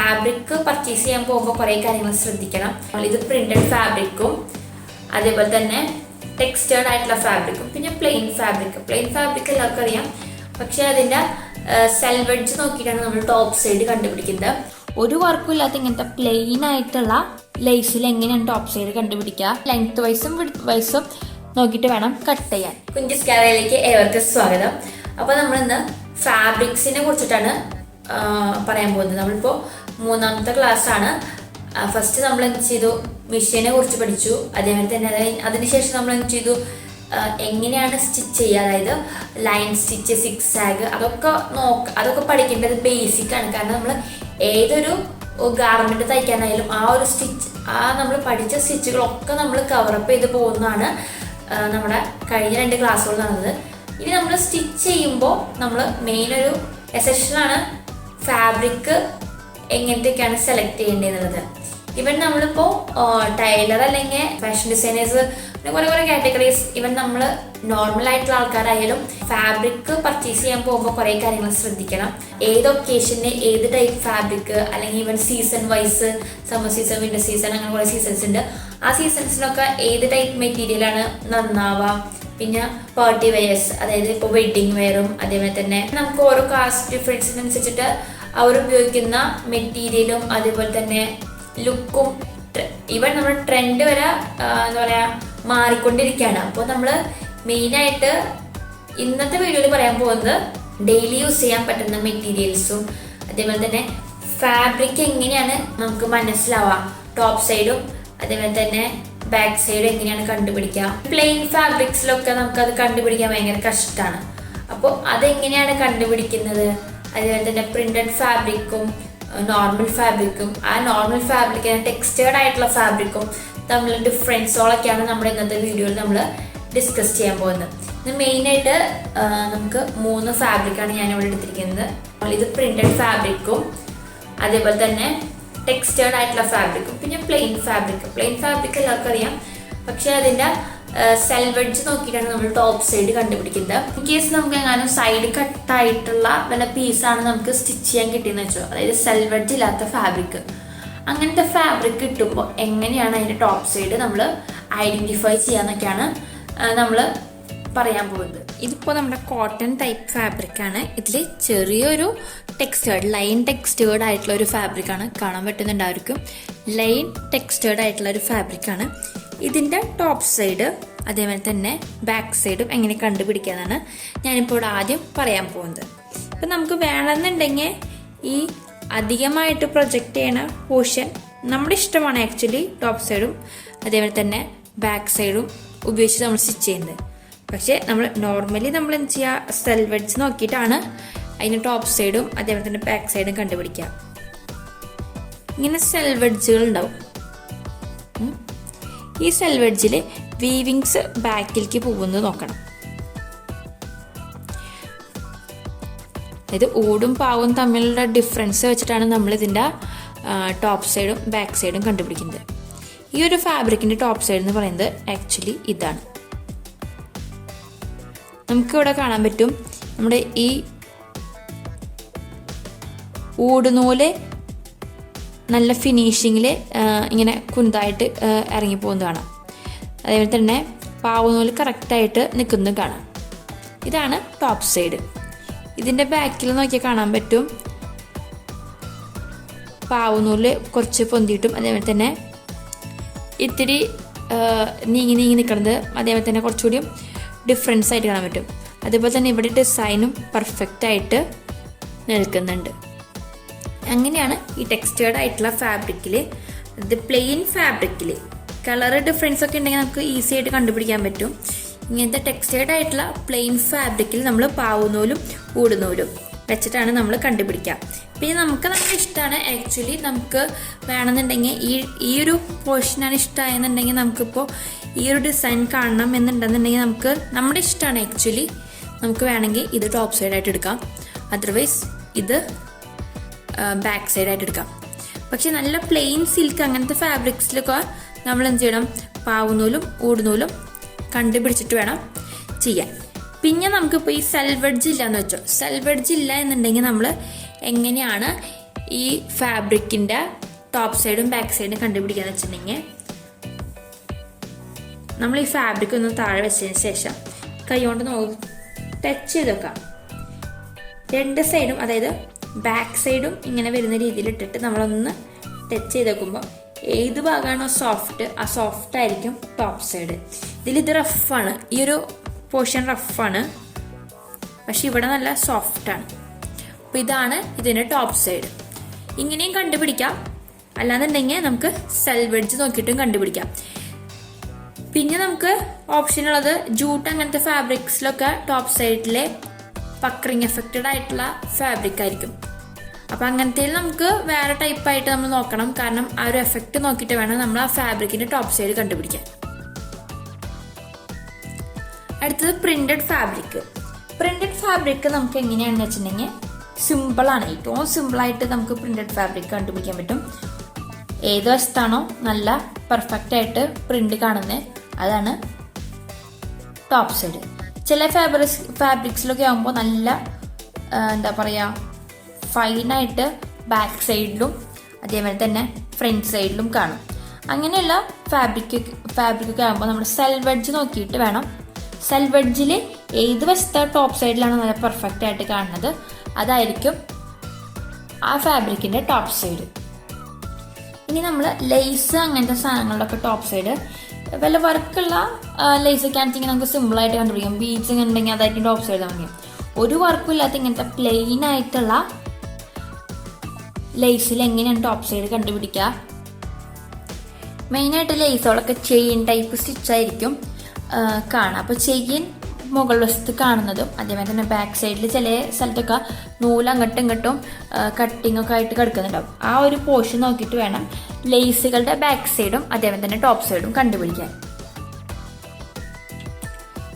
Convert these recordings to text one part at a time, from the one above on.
Fabric purchase ചെയ്യാൻ പോകുമ്പോൾ കുറേ കാര്യങ്ങൾ ശ്രദ്ധിക്കണം. ഇത് പ്രിന്റഡ് ഫാബ്രിക്കും അതേപോലെ തന്നെ ടെക്സ്റ്റേർഡ് ആയിട്ടുള്ള ഫാബ്രിക്കും പിന്നെ പ്ലെയിൻ ഫാബ്രിക് എല്ലാവർക്കും അറിയാം. പക്ഷെ അതിൻ്റെ സെൽവെഡ്ജ് നോക്കിയിട്ടാണ് നമ്മൾ ടോപ്പ് സൈഡ് കണ്ടുപിടിക്കുന്നത്. ഒരു വർക്കും ഇല്ലാത്ത ഇങ്ങനത്തെ പ്ലെയിൻ ആയിട്ടുള്ള ലേസിൽ എങ്ങനെയാണ് ടോപ്പ് സൈഡ് കണ്ടുപിടിക്കുക, ലെങ്ത് വൈസും വിഡ്ത് വൈസും നോക്കിയിട്ട് വേണം കട്ട് ചെയ്യാൻ. കുഞ്ചൂസ് ഗാലറിയിലേക്ക് ഏവർക്കും സ്വാഗതം. അപ്പോൾ നമ്മളിന്ന് ഫാബ്രിക്സിനെ കുറിച്ചിട്ടാണ് പറയാൻ പോകുന്നത്. നമ്മളിപ്പോൾ 3ാമത്തെ ക്ലാസ് ആണ്. ഫസ്റ്റ് നമ്മൾ എന്ത് ചെയ്തു, മെഷീനെ കുറിച്ച് പഠിച്ചു. അതേപോലെ തന്നെ അതിനുശേഷം നമ്മൾ എന്ത് ചെയ്തു, എങ്ങനെയാണ് സ്റ്റിച്ച് ചെയ്യുക, അതായത് ലൈൻ സ്റ്റിച്ച്, സിക്സാഗ്, അതൊക്കെ പഠിക്കേണ്ടത് ബേസിക് ആണ്. കാരണം നമ്മൾ ഏതൊരു ഗാർമെന്റ് തയ്ക്കാനായാലും നമ്മൾ പഠിച്ച സ്റ്റിച്ചുകളൊക്കെ നമ്മൾ കവറപ്പ് ചെയ്ത് പോകുന്നതാണ് നമ്മുടെ കഴിഞ്ഞ 2 ക്ലാസ്സുകൾ നടന്നത്. ഇനി നമ്മൾ സ്റ്റിച്ച് ചെയ്യുമ്പോൾ നമ്മൾ മെയിൻ ഒരു എസെഷനാണ് ഫാബ്രിക് എങ്ങനത്തെയൊക്കെയാണ് സെലക്ട് ചെയ്യേണ്ടതെന്നുള്ളത്. ഇവൻ നമ്മളിപ്പോൾ ടൈലർ അല്ലെങ്കിൽ ഫാഷൻ ഡിസൈനേഴ്സ്, കുറേ കാറ്റഗറീസ്, ഇവൻ നമ്മൾ നോർമൽ ആയിട്ടുള്ള ആൾക്കാരായാലും ഫാബ്രിക് പർച്ചേസ് ചെയ്യാൻ പോകുമ്പോൾ കുറേ കാര്യങ്ങൾ ശ്രദ്ധിക്കണം. ഏത് ഒക്കേഷന് ഏത് ടൈപ്പ് ഫാബ്രിക്, അല്ലെങ്കിൽ ഇവൻ season wise, summer season, winter season, അങ്ങനെ കുറേ സീസൺസ് ഉണ്ട്. ആ സീസൺസിനൊക്കെ ഏത് ടൈപ്പ് മെറ്റീരിയലാണ് നന്നാവുക. പിന്നെ പാർട്ടി വെയേഴ്സ്, അതായത് ഇപ്പോൾ വെഡ്ഡിങ് വെയറും അതേപോലെ തന്നെ നമുക്ക് ഓരോ കാസ്റ്റ് ഡിഫറൻസിനനുസരിച്ചിട്ട് അവർ ഉപയോഗിക്കുന്ന മെറ്റീരിയലും അതേപോലെ തന്നെ ലുക്കും, ഈവൻ നമ്മുടെ ട്രെൻഡ് വരെ എന്താ പറയുക മാറിക്കൊണ്ടിരിക്കുകയാണ്. അപ്പോൾ നമ്മൾ മെയിനായിട്ട് ഇന്നത്തെ വീഡിയോയിൽ പറയാൻ പോകുന്നത് ഡെയിലി യൂസ് ചെയ്യാൻ പറ്റുന്ന മെറ്റീരിയൽസും അതേപോലെ തന്നെ ഫാബ്രിക് എങ്ങനെയാണ് നമുക്ക് മനസ്സിലാവുക, ടോപ്പ് സൈഡും അതേപോലെ തന്നെ ബാക്ക് സൈഡും എങ്ങനെയാണ് കണ്ടുപിടിക്കുക. പ്ലെയിൻ ഫാബ്രിക്സിലൊക്കെ നമുക്കത് കണ്ടുപിടിക്കാൻ ഭയങ്കര കഷ്ടമാണ്. അപ്പോൾ അതെങ്ങനെയാണ് കണ്ടുപിടിക്കുന്നത്, അതേപോലെ തന്നെ പ്രിന്റഡ് ഫാബ്രിക്കും നോർമൽ ഫാബ്രിക്കും, ആ നോർമൽ ഫാബ്രിക്കിന് ടെക്സ്റ്റേർഡ് ആയിട്ടുള്ള ഫാബ്രിക്കും തമ്മിലുള്ള ഡിഫറൻസുകളൊക്കെയാണ് നമ്മുടെ ഇന്നത്തെ വീഡിയോയിൽ നമ്മൾ ഡിസ്കസ് ചെയ്യാൻ പോകുന്നത്. ഇത് മെയിനായിട്ട് നമുക്ക് 3 ഫാബ്രിക്കാണ് ഞാനിവിടെ എടുത്തിരിക്കുന്നത്. ഇത് പ്രിന്റഡ് ഫാബ്രിക്കും അതേപോലെ തന്നെ ടെക്സ്റ്റേർഡ് ആയിട്ടുള്ള ഫാബ്രിക്കും പിന്നെ പ്ലെയിൻ ഫാബ്രിക് എല്ലാവർക്കും അറിയാം. പക്ഷെ അതിൻ്റെ സെൽവെഡ്ജ് നോക്കിയിട്ടാണ് നമ്മൾ ടോപ്പ് സൈഡ് കണ്ടുപിടിക്കുന്നത്. ഇൻ കേസ് നമുക്ക് എങ്ങാനും സൈഡ് കട്ടായിട്ടുള്ള വല്ല പീസാണ് നമുക്ക് സ്റ്റിച്ച് ചെയ്യാൻ കിട്ടിയെന്ന് വെച്ചോ, അതായത് സെൽവെഡ്ജ് ഇല്ലാത്ത ഫാബ്രിക്, അങ്ങനത്തെ ഫാബ്രിക് കിട്ടുമ്പോൾ എങ്ങനെയാണ് അതിൻ്റെ ടോപ്പ് സൈഡ് നമ്മൾ ഐഡൻറ്റിഫൈ ചെയ്യാന്നൊക്കെയാണ് നമ്മൾ പറയാൻ പോകുന്നത്. ഇതിപ്പോൾ നമ്മുടെ കോട്ടൺ ടൈപ്പ് ഫാബ്രിക്കാണ്. ഇതിൽ ചെറിയൊരു ലൈൻ ടെക്സ്റ്റേർഡ് ആയിട്ടുള്ള ഒരു ഫാബ്രിക്കാണ്, കാണാൻ പറ്റുന്നുണ്ടായിരിക്കും. ലൈൻ ടെക്സ്റ്റേർഡ് ആയിട്ടുള്ള ഒരു ഫാബ്രിക്കാണ്. ഇതിൻ്റെ ടോപ്പ് സൈഡ് അതേപോലെ തന്നെ ബാക്ക് സൈഡും എങ്ങനെ കണ്ടുപിടിക്കാന്നാണ് ഞാനിപ്പോൾ ഇവിടെ ആദ്യം പറയാൻ പോകുന്നത്. ഇപ്പം നമുക്ക് വേണമെന്നുണ്ടെങ്കിൽ ഈ അധികമായിട്ട് പ്രൊജക്റ്റ് ചെയ്യണ പോർഷൻ നമ്മുടെ ഇഷ്ടമാണ്. ആക്ച്വലി ടോപ്പ് സൈഡും അതേപോലെ തന്നെ ബാക്ക് സൈഡും ഉപയോഗിച്ച് നമ്മൾ സ്റ്റിച്ച് ചെയ്യുന്നത്. പക്ഷേ നോർമലി നമ്മൾ എന്ത് ചെയ്യുക, സെൽവെഡ്ജ് നോക്കിയിട്ടാണ് അതിന് ടോപ്പ് സൈഡും അതേപോലെ തന്നെ ബാക്ക് സൈഡും കണ്ടുപിടിക്കുക. ഇങ്ങനെ സെൽവെഡ്ജുകൾ ഉണ്ടാവും. ഈ സെൽവെഡ്ജിൽ വീവിങ്സ് ബാക്കിലേക്ക് പോകുന്നത് നോക്കണം. അതായത് ഊടും പാവും തമ്മിലുള്ള ഡിഫറൻസ് വെച്ചിട്ടാണ് നമ്മൾ ഇതിൻ്റെ ടോപ്പ് സൈഡും ബാക്ക് സൈഡും കണ്ടുപിടിക്കുന്നത്. ഈ ഒരു ഫാബ്രിക്കിൻ്റെ ടോപ്പ് സൈഡ് എന്ന് പറയുന്നത് ആക്ച്വലി ഇതാണ്. നമുക്കിവിടെ കാണാൻ പറ്റും, നമ്മുടെ ഈ ഊടുനൂല് നല്ല ഫിനിഷിങ്ങിൽ ഇങ്ങനെ കുന്തായിട്ട് ഇറങ്ങിപ്പോകുന്നത് കാണാം. അതേപോലെ തന്നെ പാവുനൂല് കറക്റ്റായിട്ട് നിൽക്കുന്നത് കാണാം. ഇതാണ് ടോപ്പ് സൈഡ്. ഇതിൻ്റെ ബാക്കിൽ നോക്കിയാൽ കാണാൻ പറ്റും, പാവുനൂല് കുറച്ച് പൊന്തിയിട്ടും അതേപോലെ തന്നെ ഇത്തിരി നീങ്ങി നിൽക്കുന്നത്, അതേപോലെ തന്നെ കുറച്ചുകൂടി ഡിഫറൻസ് ആയിട്ട് കാണാൻ പറ്റും. അതേപോലെ തന്നെ ഇവിടെ ഡിസൈനും പെർഫെക്റ്റ് ആയിട്ട് നിൽക്കുന്നുണ്ട്. അങ്ങനെയാണ് ഈ ടെക്സ്റ്റേർഡ് ആയിട്ടുള്ള ഫാബ്രിക്കിൽ, ഇത് പ്ലെയിൻ ഫാബ്രിക്കിൽ കളർ ഡിഫറൻസ് ഒക്കെ ഉണ്ടെങ്കിൽ നമുക്ക് ഈസി ആയിട്ട് കണ്ടുപിടിക്കാൻ പറ്റും. ഇങ്ങനത്തെ ടെക്സ്റ്റേർഡ് ആയിട്ടുള്ള പ്ലെയിൻ ഫാബ്രിക്കിൽ നമ്മൾ പാവുനൂലും ഊടുനൂലും വെച്ചിട്ടാണ് നമ്മൾ കണ്ടുപിടിക്കുക. പിന്നെ നമ്മുടെ ഇഷ്ടമാണ്. ആക്ച്വലി നമുക്ക് വേണമെന്നുണ്ടെങ്കിൽ ഈ ഒരു പോർഷനാണ് ഇഷ്ടമായെന്നുണ്ടെങ്കിൽ നമുക്കിപ്പോൾ ഈ ഒരു ഡിസൈൻ കാണണം എന്നുണ്ടെന്നുണ്ടെങ്കിൽ നമ്മുടെ ഇഷ്ടമാണ്. ആക്ച്വലി നമുക്ക് വേണമെങ്കിൽ ഇത് ടോപ്പ് സൈഡായിട്ട് എടുക്കാം, അതർവൈസ് ഇത് ബാക്ക് സൈഡായിട്ട് എടുക്കാം. പക്ഷെ നല്ല പ്ലെയിൻ സിൽക്ക് അങ്ങനത്തെ ഫാബ്രിക്സിലൊക്കെ നമ്മൾ എന്ത് ചെയ്യണം, പാവുനൂലും ഊടുനൂലും കണ്ടുപിടിച്ചിട്ട് വേണം ചെയ്യാൻ. പിന്നെ നമുക്കിപ്പോൾ ഈ സെൽവെഡ്ജ് ഇല്ല എന്ന് വെച്ചോ, സെൽവെഡ്ജ് ഇല്ല എന്നുണ്ടെങ്കിൽ നമ്മൾ എങ്ങനെയാണ് ഈ ഫാബ്രിക്കിൻ്റെ ടോപ്പ് സൈഡും ബാക്ക് സൈഡും കണ്ടുപിടിക്കാന്ന് വെച്ചിട്ടുണ്ടെങ്കിൽ നമ്മൾ ഈ ഫാബ്രിക് ഒന്ന് താഴെ വെച്ചതിന് ശേഷം കൈ കൊണ്ട് ടച്ച് ചെയ്ത് വെക്കാം. രണ്ട് സൈഡും, അതായത് ബാക്ക് സൈഡും ഇങ്ങനെ വരുന്ന രീതിയിൽ ഇട്ടിട്ട് നമ്മളൊന്ന് ടച്ച് ചെയ്ത് വെക്കുമ്പോൾ ഏത് ഭാഗമാണോ സോഫ്റ്റ്, ആ സോഫ്റ്റ് ആയിരിക്കും ടോപ്പ് സൈഡ്. ഇതിലിത് റഫാണ്, ഈ ഒരു പോർഷൻ റഫാണ്, പക്ഷെ ഇവിടെ നല്ല സോഫ്റ്റാണ്. അപ്പോൾ ഇതാണ് ഇതിൻ്റെ ടോപ്പ് സൈഡ്. ഇങ്ങനെയും കണ്ടുപിടിക്കാം, അല്ലാന്നുണ്ടെങ്കിൽ നമുക്ക് സെൽവെഡ്ജ് നോക്കിയിട്ടും കണ്ടുപിടിക്കാം. പിന്നെ നമുക്ക് ഓപ്ഷൻ ഉള്ളത് ജൂട്ട് അങ്ങനത്തെ ഫാബ്രിക്സിലൊക്കെ ടോപ്പ് സൈഡിലെ പക്രിങ് എഫക്റ്റഡ് ആയിട്ടുള്ള ഫാബ്രിക് ആയിരിക്കും. അപ്പം അങ്ങനത്തെ നമുക്ക് വേറെ ടൈപ്പായിട്ട് നമ്മൾ നോക്കണം. കാരണം ആ ഒരു എഫക്റ്റ് നോക്കിയിട്ട് വേണം നമ്മൾ ആ ഫാബ്രിക്കിന്റെ ടോപ്പ് സൈഡ് കണ്ടുപിടിക്കാൻ. അടുത്തത് പ്രിന്റഡ് ഫാബ്രിക്. പ്രിന്റഡ് ഫാബ്രിക് നമുക്ക് എങ്ങനെയാണെന്ന് വെച്ചിട്ടുണ്ടെങ്കിൽ സിമ്പിളാണ്. ഏറ്റവും സിമ്പിളായിട്ട് നമുക്ക് പ്രിന്റഡ് ഫാബ്രിക് കണ്ടുപിടിക്കാൻ പറ്റും. ഏത് വശത്താണോ നല്ല പെർഫെക്റ്റ് ആയിട്ട് പ്രിന്റ് കാണുന്നത് അതാണ് ടോപ്പ് സൈഡ്. ചില ഫാബ്രിക്സിലൊക്കെ ആകുമ്പോൾ നല്ല എന്താ പറയുക, ഫൈനായിട്ട് ബാക്ക് സൈഡിലും അതേപോലെ തന്നെ ഫ്രണ്ട് സൈഡിലും കാണും. അങ്ങനെയുള്ള ഫാബ്രിക്കൊക്കെ ആകുമ്പോൾ നമ്മൾ സെൽവെഡ്ജ് നോക്കിയിട്ട് വേണം. സെൽവെഡ്ജിൽ ഏത് വശത്തെ ടോപ്പ് സൈഡിലാണ് നല്ല പെർഫെക്റ്റ് ആയിട്ട് കാണുന്നത് അതായിരിക്കും ആ ഫാബ്രിക്കിൻ്റെ ടോപ്പ് സൈഡ്. ഇനി നമ്മൾ ലേസ് അങ്ങനത്തെ സാധനങ്ങളുടെയൊക്കെ ടോപ്പ് സൈഡ് വല്ല വർക്കുള്ള ലേസൊക്കെ ആണെങ്കിൽ നമുക്ക് സിമ്പിളായിട്ട് കണ്ടുപിടിക്കാം. ബീഡ്സ് ഇങ്ങനെ ഉണ്ടെങ്കിൽ അതായിരിക്കും ടോപ്പ് സൈഡ് നമുക്ക്. ഒരു വർക്കും ഇല്ലാത്ത ഇങ്ങനത്തെ പ്ലെയിൻ ആയിട്ടുള്ള ലേസിൽ എങ്ങനെയാണ് ടോപ്പ് സൈഡ് കണ്ടുപിടിക്കുക? മെയിനായിട്ട് ലേസുകളൊക്കെ ചെയിൻ ടൈപ്പ് സ്റ്റിച്ചായിരിക്കും കാണാം. അപ്പോൾ ചെയിൻ മുകൾ വശത്ത് കാണുന്നതും അതേപോലെ തന്നെ ബാക്ക് സൈഡിൽ ചില സ്ഥലത്തൊക്കെ നൂല് അങ്ങോട്ടും ഇങ്ങോട്ടും കട്ടിങ് ഒക്കെ ആയിട്ട് കിടക്കുന്നുണ്ടാവും. ആ ഒരു പോർഷൻ നോക്കിയിട്ട് വേണം ലേസുകളുടെ ബാക്ക് സൈഡും അതേപോലെ തന്നെ ടോപ്പ് സൈഡും കണ്ടുപിടിക്കാൻ.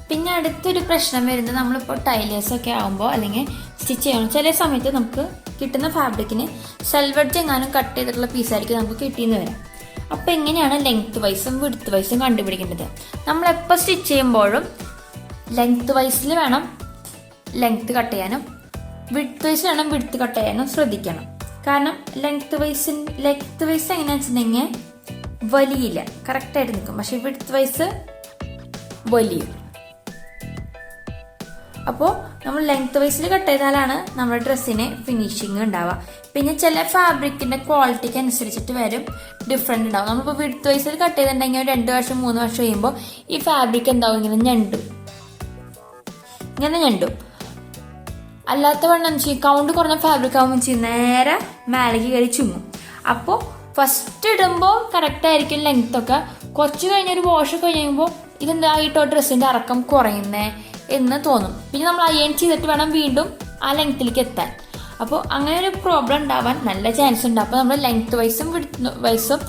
പിന്നെ അടുത്തൊരു പ്രശ്നം വരുന്നത് നമ്മളിപ്പോൾ ടൈലേഴ്സൊക്കെ ആകുമ്പോൾ അല്ലെങ്കിൽ സ്റ്റിച്ച് ചെയ്യണം, ചില സമയത്ത് നമുക്ക് കിട്ടുന്ന ഫാബ്രിക്കിന് സെൽവെഡ്ജ് എങ്ങാനും കട്ട് ചെയ്തിട്ടുള്ള പീസായിരിക്കും നമുക്ക് കിട്ടിയെന്ന് വരാം. അപ്പോൾ എങ്ങനെയാണ് ലെങ്ത് വൈസും വിഡ്ത്ത് വൈസും കണ്ടുപിടിക്കേണ്ടത്? നമ്മളെപ്പോൾ സ്റ്റിച്ച് ചെയ്യുമ്പോഴും ലെങ്ത് വൈസിൽ വേണം ലെങ്ത് കട്ട് ചെയ്യാനും വിഡ്ത്ത് വൈസ് വേണം വിഡ്ത്ത് കട്ട് ചെയ്യാനും ശ്രദ്ധിക്കണം. കാരണം ലെങ്ത് വൈസ് എങ്ങനെയാണെന്ന് വെച്ചിട്ടുണ്ടെങ്കിൽ വലിയില്ല, കറക്റ്റായിട്ട് നിൽക്കും. പക്ഷെ വിഡ്ത്ത് വൈസ് വലിയും. അപ്പോൾ നമ്മൾ ലെങ്ത് വൈസിൽ കട്ട് ചെയ്താലാണ് നമ്മുടെ ഡ്രസ്സിന് ഫിനിഷിങ് ഉണ്ടാവുക. പിന്നെ ചില ഫാബ്രിക്കിന്റെ ക്വാളിറ്റിക്ക് അനുസരിച്ചിട്ട് വരും ഡിഫറെന്റ് ഉണ്ടാവും. നമ്മളിപ്പോൾ വിഡ്ത്ത് വൈസിൽ കട്ട് ചെയ്തിട്ടുണ്ടെങ്കിൽ 2 വർഷം 3 വർഷം കഴിയുമ്പോൾ ഈ ഫാബ്രിക് എന്താവും, ഇങ്ങനെ ഞണ്ടും. അല്ലാത്ത വണ്ണം കൗണ്ട് കുറഞ്ഞ ഫാബ്രിക് ആകുമ്പോൾ നേരെ മേലേക്ക് കയറി ചുങ്ങും. അപ്പോൾ ഫസ്റ്റ് ഇടുമ്പോൾ കറക്റ്റ് ആയിരിക്കും ലെങ്ത് ഒക്കെ. കുറച്ച് കഴിഞ്ഞൊരു വാഷ് കഴിയുമ്പോൾ ഇതെന്തായിട്ടോ ഡ്രസ്സിന്റെ ഇറക്കം കുറയുന്നേ എന്ന് തോന്നും. പിന്നെ നമ്മൾ അയൺ ചെയ്തിട്ട് വേണം വീണ്ടും ആ ലെങ്ത്തിലേക്ക് എത്താൻ. അപ്പോൾ അങ്ങനെ ഒരു പ്രോബ്ലം ഉണ്ടാവാൻ നല്ല ചാൻസ് ഉണ്ട്. അപ്പോൾ നമ്മൾ ലെങ്ത് വൈസും വിഡ്ത്ത് വൈസും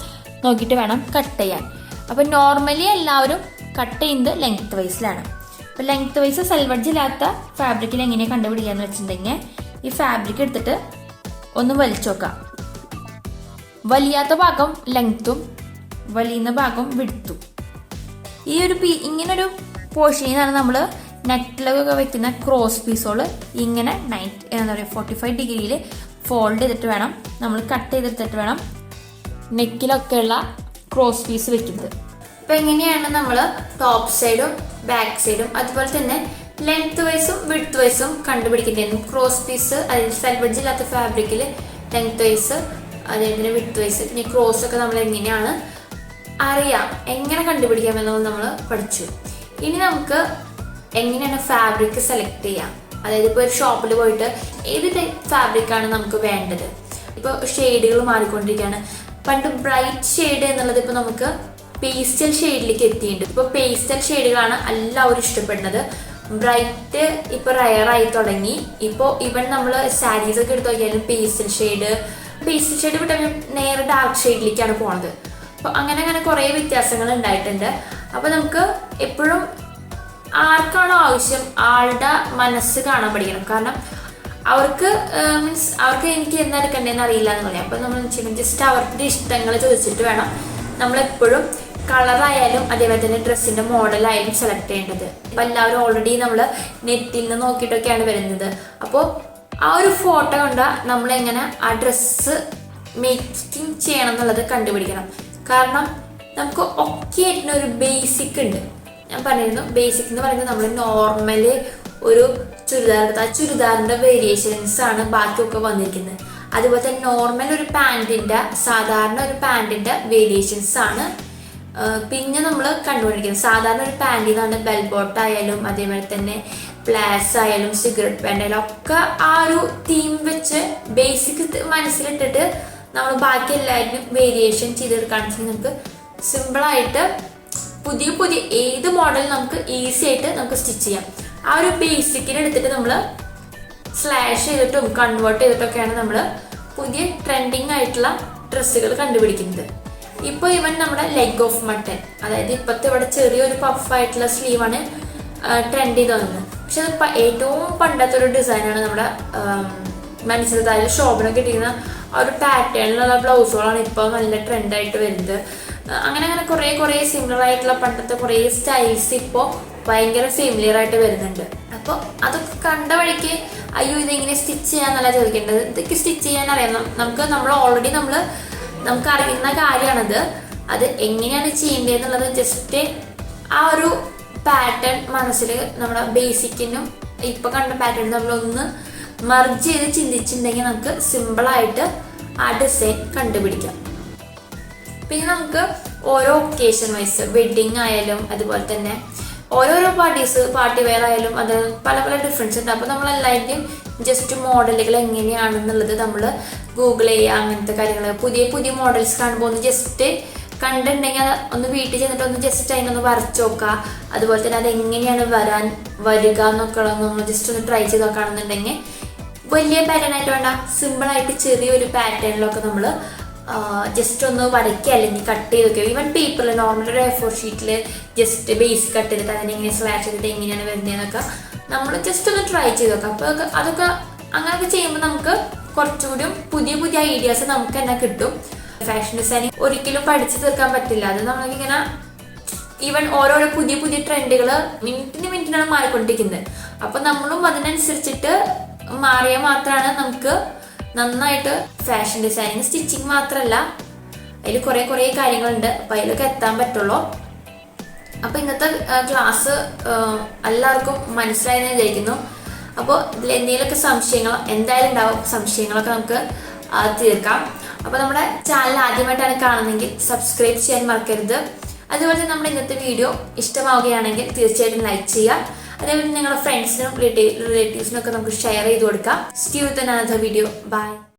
നോക്കിയിട്ട് വേണം കട്ട് ചെയ്യാൻ. അപ്പോൾ നോർമലി എല്ലാവരും കട്ട് ചെയ്യുന്നത് ലെങ്ത് വൈസിലാണ്. അപ്പോൾ ലെങ്ത് വൈസ് സെൽവെഡ്ജ് ഇല്ലാത്ത ഫാബ്രിക്കിൽ എങ്ങനെയാണ് കണ്ടുപിടിക്കാന്ന് വെച്ചിട്ടുണ്ടെങ്കിൽ ഈ ഫാബ്രിക് എടുത്തിട്ട് ഒന്ന് വലിച്ചു നോക്കാം. വലിയാത്ത ഭാഗം ലെങ്ത്തും വലിയുന്ന ഭാഗം വിഡ്ത്തും. ഈ ഒരു ഇങ്ങനൊരു പോർഷനിൽ നിന്നാണ് നമ്മൾ നെക്കിലൊക്കെ വെക്കുന്ന ക്രോസ് പീസുകൾ ഇങ്ങനെ 45 ഡിഗ്രിയിൽ ഫോൾഡ് ചെയ്തിട്ട് വേണം നമ്മൾ കട്ട് ചെയ്തെടുത്തിട്ട് വേണം നെക്കിലൊക്കെയുള്ള ക്രോസ് പീസ് വെക്കുന്നത്. അപ്പോൾ എങ്ങനെയാണ് നമ്മൾ ടോപ്പ് സൈഡും ബാക്ക് സൈഡും അതുപോലെ തന്നെ ലെങ്ത് വൈസും വിഡ്ത്ത് വൈസും കണ്ടുപിടിക്കേണ്ടത്? ക്രോസ് പീസ്, അതിൽ സെൽവെഡ്ജ് ഇല്ലാത്ത ഫാബ്രിക്കിൽ ലെങ്ത് വൈസ് അതേപോലെ തന്നെ വിഡ്ത്ത് വൈസ്, പിന്നെ ക്രോസ് ഒക്കെ നമ്മൾ എങ്ങനെയാണ് അറിയാം, എങ്ങനെ കണ്ടുപിടിക്കാമെന്നുള്ളത് നമ്മൾ പഠിച്ചു. ഇനി നമുക്ക് എങ്ങനെയാണ് ഫാബ്രിക് സെലക്ട് ചെയ്യാം? അതായത് ഇപ്പോൾ ഒരു ഷോപ്പിൽ പോയിട്ട് ഏത് ടൈപ്പ് ഫാബ്രിക്കാണ് നമുക്ക് വേണ്ടത്? ഇപ്പോൾ ഷെയ്ഡുകൾ മാറിക്കൊണ്ടിരിക്കുകയാണ്. പണ്ട് ബ്രൈറ്റ് ഷെയ്ഡ് എന്നുള്ളത് ഇപ്പോൾ നമുക്ക് പേസ്റ്റൽ ഷെയ്ഡിലേക്ക് എത്തിയിട്ടുണ്ട്. ഇപ്പോൾ പേസ്റ്റൽ ഷെയ്ഡുകളാണ് എല്ലാവരും ഇഷ്ടപ്പെടുന്നത്. ബ്രൈറ്റ് ഇപ്പോൾ റയറായി തുടങ്ങി. ഇപ്പോൾ ഇവൻ നമ്മൾ സാരീസ് ഒക്കെ എടുത്ത് നോക്കിയാലും പേസ്റ്റൽ ഷെയ്ഡ് വിട്ടാൽ നേരെ ഡാർക്ക് ഷെയ്ഡിലേക്കാണ് പോണത്. അപ്പോൾ അങ്ങനെ കുറേ വ്യത്യാസങ്ങൾ ഉണ്ടായിട്ടുണ്ട്. അപ്പോൾ നമുക്ക് എപ്പോഴും ആർക്കാണോ ആവശ്യം ആളുടെ മനസ്സ് കാണാൻ പഠിക്കണം. കാരണം അവർക്ക് എനിക്ക് എന്താ എടുക്കേണ്ടതെന്ന് അറിയില്ല എന്ന് പറയാം. അപ്പോൾ നമ്മൾ ജസ്റ്റ് അവരുടെ ഇഷ്ടങ്ങൾ ചോദിച്ചിട്ട് വേണം നമ്മളെപ്പോഴും കളറായാലും അതേപോലെ തന്നെ ഡ്രസ്സിന്റെ മോഡലായാലും സെലക്ട് ചെയ്യേണ്ടത്. അപ്പോൾ എല്ലാവരും ഓൾറെഡി നമ്മൾ നെറ്റിൽ നിന്ന് നോക്കിയിട്ടൊക്കെയാണ് വരുന്നത്. അപ്പോൾ ആ ഒരു ഫോട്ടോ കണ്ടാൽ നമ്മളെങ്ങനെ ആ ഡ്രസ്സ് മേക്കിംഗ് ചെയ്യണം എന്നുള്ളത് കണ്ടുപിടിക്കണം. കാരണം നമുക്ക് ഒക്കെ ആയിട്ടുള്ള ഒരു ബേസിക് ഉണ്ട്. ഞാൻ പറഞ്ഞിരുന്നു ബേസിക് എന്ന് പറയുന്നത് നമ്മൾ നോർമല് ഒരു ചുരിദാർ എടുത്താൽ ആ ചുരിദാറിൻ്റെ വേരിയേഷൻസ് ആണ് ബാക്കിയൊക്കെ വന്നിരിക്കുന്നത്. അതുപോലെ തന്നെ നോർമൽ ഒരു പാൻറ്റിൻ്റെ സാധാരണ ഒരു പാൻറ്റിൻ്റെ വേരിയേഷൻസ് ആണ് പിന്നെ നമ്മൾ കണ്ടുപിടിക്കുന്നത്. സാധാരണ ഒരു പാൻറ്റിൽ നിന്നാണ് ബെൽ ബോട്ട് ആയാലും അതേപോലെ തന്നെ പ്ലാസ് ആയാലും സിഗരറ്റ് പാൻ്റ് ആയാലും ഒക്കെ ആ ഒരു തീം വെച്ച് ബേസിക് മനസ്സിലിട്ടിട്ട് നമ്മൾ ബാക്കി എല്ലാവരും വേരിയേഷൻ ചെയ്തെടുക്കുകയാണെന്ന് വെച്ചാൽ നമുക്ക് സിമ്പിളായിട്ട് പുതിയ പുതിയ ഏത് മോഡൽ നമുക്ക് ഈസി ആയിട്ട് നമുക്ക് സ്റ്റിച്ച് ചെയ്യാം. ആ ഒരു ബേസിക്കിനെ എടുത്തിട്ട് നമ്മൾ സ്ലാഷ് ചെയ്തിട്ടും കൺവേർട്ട് ചെയ്തിട്ടൊക്കെയാണ് നമ്മൾ പുതിയ ട്രെൻഡിങ് ആയിട്ടുള്ള ഡ്രസ്സുകൾ കണ്ടുപിടിക്കുന്നത്. ഇപ്പോൾ ഇവൻ നമ്മുടെ ലെഗ് ഓഫ് മട്ടൺ, അതായത് ഇപ്പോഴത്തെ ഇവിടെ ചെറിയൊരു പഫായിട്ടുള്ള സ്ലീവാണ് ട്രെൻഡ് ചെയ്ത് വന്നത്. പക്ഷെ അത് ഏറ്റവും പണ്ടത്തെ ഒരു ഡിസൈനാണ് നമ്മുടെ മനസ്സിലത്. അതിൽ ശോഭനൊക്കെ ഇട്ടിരിക്കുന്ന ആ ഒരു പാറ്റേണിലുള്ള ബ്ലൗസുകളാണ് ഇപ്പോൾ നല്ല ട്രെൻഡായിട്ട് വരുന്നത്. അങ്ങനെ അങ്ങനെ കുറേ സിമിലർ ആയിട്ടുള്ള പണ്ടത്തെ കുറേ സ്റ്റൈൽസ് ഇപ്പോൾ ഭയങ്കര ഫെമിലിയർ ആയിട്ട് വരുന്നുണ്ട്. അപ്പോൾ അതൊക്കെ കണ്ട വഴിക്ക് അയ്യോ ഇതെങ്ങനെ സ്റ്റിച്ച് ചെയ്യാന്നല്ല ചോദിക്കേണ്ടത്. ഇതൊക്കെ സ്റ്റിച്ച് ചെയ്യാൻ അറിയാം നമ്മൾ ഓൾറെഡി നമുക്ക് അറിയുന്ന കാര്യമാണത്. അത് എങ്ങനെയാണ് ചെയ്യേണ്ടതെന്നുള്ളത് ജസ്റ്റ് ആ ഒരു പാറ്റേൺ മനസ്സിൽ നമ്മുടെ ബേസിക്കിനും ഇപ്പോൾ കണ്ട പാറ്റേൺ നമ്മളൊന്ന് മർജ് ചെയ്ത് ചിന്തിച്ചിട്ടുണ്ടെങ്കിൽ നമുക്ക് സിമ്പിളായിട്ട് ആ ഡിസൈൻ കണ്ടുപിടിക്കാം. പിന്നെ നമുക്ക് ഓരോ ഒക്കേഷൻ വൈസ് വെഡിങ് ആയാലും അതുപോലെ തന്നെ ഓരോരോ പാർട്ടി വെയർ ആയാലും അത് പല പല ഡിഫറൻസ് ഉണ്ട്. അപ്പോൾ നമ്മളെല്ലാവരുടെയും ജസ്റ്റ് മോഡലുകൾ എങ്ങനെയാണെന്നുള്ളത് നമ്മൾ ഗൂഗിൾ ചെയ്യുക. അങ്ങനത്തെ കാര്യങ്ങൾ പുതിയ പുതിയ മോഡൽസ് കാണുമ്പോൾ ഒന്ന് ജസ്റ്റ് കണ്ടിട്ടുണ്ടെങ്കിൽ ഒന്ന് വീട്ടിൽ ചെന്നിട്ട് ഒന്ന് ജസ്റ്റ് അതിനൊന്ന് വരച്ച് നോക്കുക. അതുപോലെ തന്നെ അതെങ്ങനെയാണ് വരിക എന്നൊക്കെ നമ്മൾ ജസ്റ്റ് ഒന്ന് ട്രൈ ചെയ്ത് നോക്കുകയാണെന്നുണ്ടെങ്കിൽ വലിയ പാറ്റേൺ ആയിട്ട് വേണ്ട, സിമ്പിളായിട്ട് ചെറിയൊരു പാറ്റേണിലൊക്കെ നമ്മൾ ജസ്റ്റ് ഒന്ന് വരയ്ക്കുക അല്ലെങ്കിൽ കട്ട് ചെയ്ത് വെക്കുക. ഈവൻ പേപ്പറിൽ നോർമൽ ഒരു A4 ഷീറ്റിൽ ജസ്റ്റ് ബേസ് കട്ട് ചെയ്തിട്ട് അതിനെങ്ങനെ സ്ലാഷ് ചെയ്തിട്ട് എങ്ങനെയാണ് വരുന്നതെന്നൊക്കെ നമ്മൾ ജസ്റ്റ് ഒന്ന് ട്രൈ ചെയ്ത് നോക്കാം. അപ്പോൾ അതൊക്കെ അങ്ങനെയൊക്കെ ചെയ്യുമ്പോൾ നമുക്ക് കുറച്ചുകൂടി പുതിയ പുതിയ ഐഡിയാസ് നമുക്ക് തന്നെ കിട്ടും. ഫാഷൻ ഡിസൈനിങ് ഒരിക്കലും പഠിച്ചു തീർക്കാൻ പറ്റില്ല. അത് നമ്മൾക്കിങ്ങനെ ഈവൻ ഓരോരോ പുതിയ പുതിയ ട്രെൻഡുകൾ മിനിറ്റിനാണ് മാറിക്കൊണ്ടിരിക്കുന്നത്. അപ്പോൾ നമ്മളും അതിനനുസരിച്ചിട്ട് മാറിയാൽ മാത്രമാണ് നമുക്ക് നന്നായിട്ട് ഫാഷൻ ഡിസൈനിങ് സ്റ്റിച്ചിങ് മാത്രമല്ല അതിൽ കുറേ കാര്യങ്ങളുണ്ട്. അപ്പോൾ അതിലൊക്കെ എത്താൻ പറ്റുള്ളൂ. അപ്പോൾ ഇന്നത്തെ ക്ലാസ് എല്ലാവർക്കും മനസ്സിലായെന്ന് വിചാരിക്കുന്നു. അപ്പോൾ ഇതിൽ എന്തെങ്കിലുമൊക്കെ സംശയങ്ങൾ എന്തായാലും ഉണ്ടാവും. സംശയങ്ങളൊക്കെ നമുക്ക് തീർക്കാം. അപ്പോൾ നമ്മുടെ ചാനൽ ആദ്യമായിട്ടാണ് കാണുന്നതെങ്കിൽ സബ്സ്ക്രൈബ് ചെയ്യാൻ മറക്കരുത്. അതുപോലെ തന്നെ നമ്മുടെ ഇന്നത്തെ വീഡിയോ ഇഷ്ടമാവുകയാണെങ്കിൽ തീർച്ചയായിട്ടും ലൈക്ക് ചെയ്യുക. അതേപോലെ നിങ്ങളുടെ ഫ്രണ്ട്സിനും റിലേറ്റീവ്സിനും ഒക്കെ നമുക്ക് ഷെയർ ചെയ്ത് കൊടുക്കാം. See you with another video. Bye.